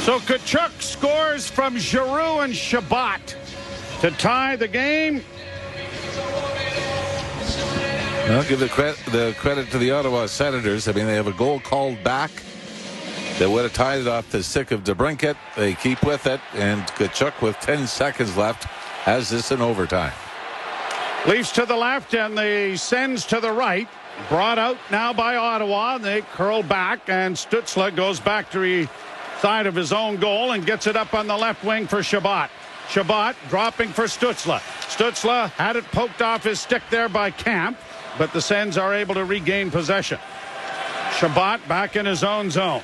So Tkachuk scores from Giroux and Chabot to tie the game. I'll give the credit to the Ottawa Senators. I mean, they have a goal called back that would have tied it off the stick of DeBrincat. They keep with it, and Tkachuk, with 10 seconds left, has this in overtime. Leafs to the left and the Sens to the right. Brought out now by Ottawa. They curl back, and Stützle goes back to the side of his own goal and gets it up on the left wing for Chabot. Chabot dropping for Stützle. Stützle had it poked off his stick there by Camp, but the Sens are able to regain possession. Chabot back in his own zone.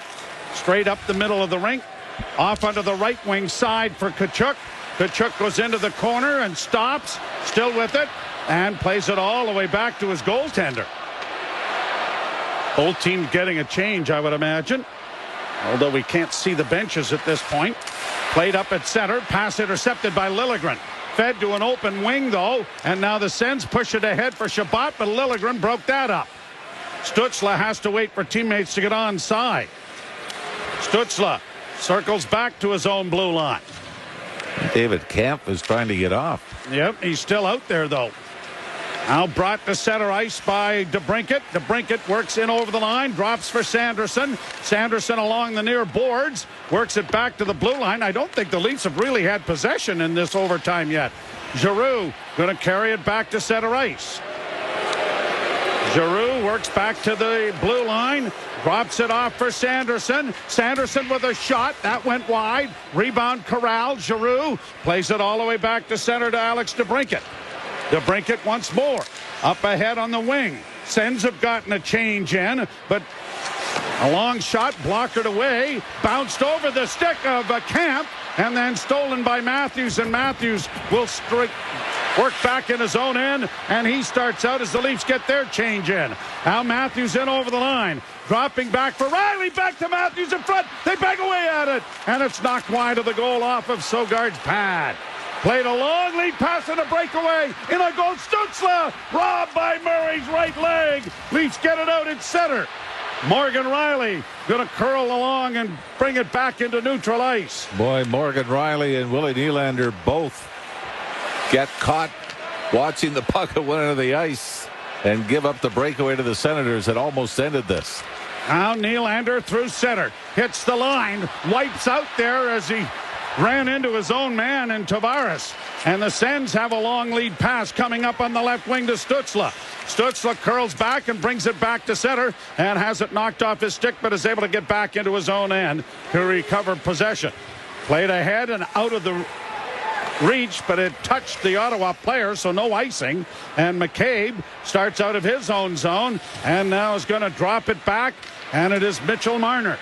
Straight up the middle of the rink. Off onto the right wing side for Tkachuk. Tkachuk goes into the corner and stops. Still with it. And plays it all the way back to his goaltender. Both teams getting a change, I would imagine. Although we can't see the benches at this point. Played up at center. Pass intercepted by Liljegren. Fed to an open wing, though. And now the Sens push it ahead for Chabot, but Liljegren broke that up. Stützle has to wait for teammates to get onside. Stützle circles back to his own blue line. David Kampf is trying to get off. Yep, he's still out there, though. Now brought to center ice by DeBrincat. DeBrincat works in over the line, drops for Sanderson. Sanderson along the near boards, works it back to the blue line. I don't think the Leafs have really had possession in this overtime yet. Giroux going to carry it back to center ice. Giroux works back to the blue line, drops it off for Sanderson. Sanderson with a shot. That went wide. Rebound corralled. Giroux plays it all the way back to center to Alex DeBrincat. DeBrincat once more. Up ahead on the wing. Sens have gotten a change in, but a long shot blockered away. Bounced over the stick of Camp, and then stolen by Matthews, and Matthews will work back in his own end, and he starts out as the Leafs get their change in. Now Matthews in over the line. Dropping back for Riley. Back to Matthews in front. They bang away at it, and it's knocked wide of the goal off of Sogard's pad. Played a long lead pass and a breakaway. In a goal, Stützle. Robbed by Murray's right leg. Leafs get it out in center. Morgan Riley going to curl along and bring it back into neutral ice. Boy, Morgan Riley and Willie Nylander both get caught watching the puck at one end of the ice and give up the breakaway to the Senators. It almost ended this. Now Nylander through center. Hits the line. Wipes out there as he ran into his own man in Tavares. And the Sens have a long lead pass coming up on the left wing to Stützle. Stützle curls back and brings it back to center and has it knocked off his stick, but is able to get back into his own end to recover possession. Played ahead and out of the reach, but it touched the Ottawa player, so no icing. And McCabe starts out of his own zone and now is going to drop it back, and it is Mitchell Marner.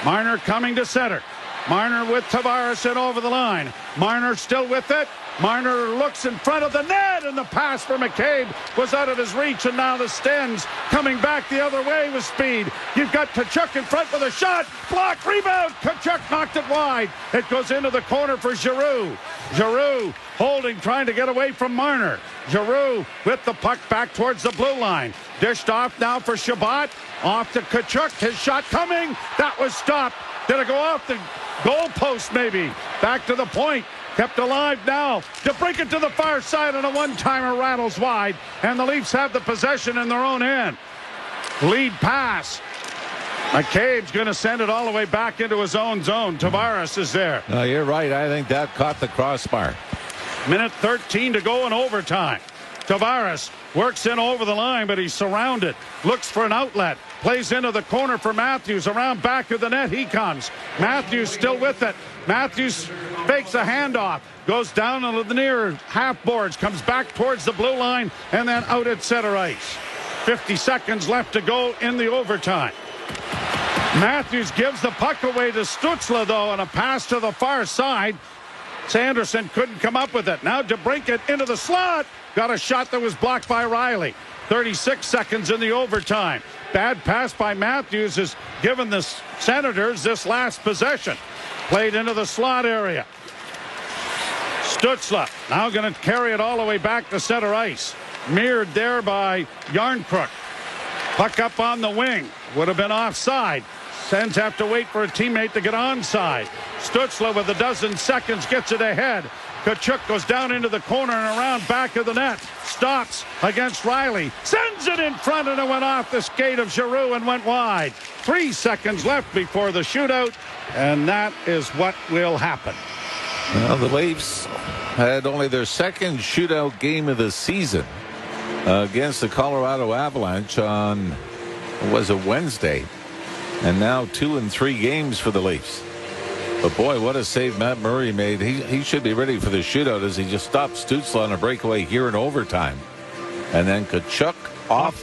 Marner coming to center. Marner with Tavares in over the line. Marner still with it. Marner looks in front of the net, and the pass for McCabe was out of his reach, and now the Stens coming back the other way with speed. You've got Tkachuk in front with a shot. Block, rebound. Tkachuk knocked it wide. It goes into the corner for Giroux. Giroux holding, trying to get away from Marner. Giroux with the puck back towards the blue line. Dished off now for Chabot. Off to Tkachuk. His shot coming. That was stopped. Did it go off the goalpost maybe? Back to the point. Kept alive now. DeBrincat to the far side, and a one-timer rattles wide. And the Leafs have the possession in their own end. Lead pass. McCabe's going to send it all the way back into his own zone. Tavares is there. No, you're right. I think that caught the crossbar. Minute 13 to go in overtime. Tavares works in over the line, but he's surrounded. Looks for an outlet. Plays into the corner for Matthews. Around back of the net he comes. Matthews still with it. Matthews fakes a handoff. Goes down into the near half boards. Comes back towards the blue line and then out at center ice. 50 seconds left to go in the overtime. Matthews gives the puck away to Stützle, though, and a pass to the far side. Sanderson couldn't come up with it. Now DeBrincat into the slot. Got a shot that was blocked by Riley. 36 seconds in the overtime. Bad pass by Matthews has given the Senators this last possession. Played into the slot area. Stützle now going to carry it all the way back to center ice. Mirrored there by Yarncrook. Puck up on the wing. Would have been offside. Sens have to wait for a teammate to get onside. Stützle with a dozen seconds gets it ahead. Tkachuk goes down into the corner and around back of the net. Stops against Riley. Sends it in front and it went off the skate of Giroux and went wide. 3 seconds left before the shootout, and that is what will happen. Well, the Leafs had only their second shootout game of the season against the Colorado Avalanche on, was it Wednesday? And now 2 and 3 games for the Leafs. But boy, what a save Matt Murray made. He should be ready for the shootout as he just stopped Stützle on a breakaway here in overtime. And then Tkachuk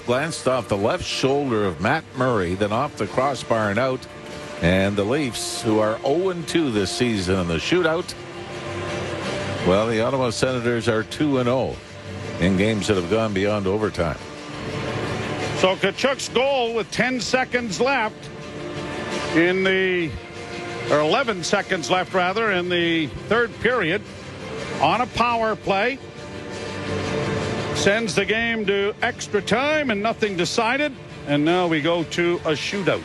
glanced off the left shoulder of Matt Murray, then off the crossbar and out. And the Leafs, who are 0-2 this season in the shootout, well, the Ottawa Senators are 2-0 in games that have gone beyond overtime. So Tkachuk's goal with 10 seconds left in the, or 11 seconds left rather, in the third period on a power play. Sends the game to extra time and nothing decided. And now we go to a shootout.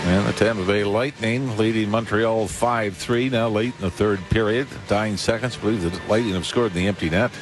And the Tampa Bay Lightning leading Montreal 5-3 now late in the third period. 9 seconds. I believe the Lightning have scored in the empty net.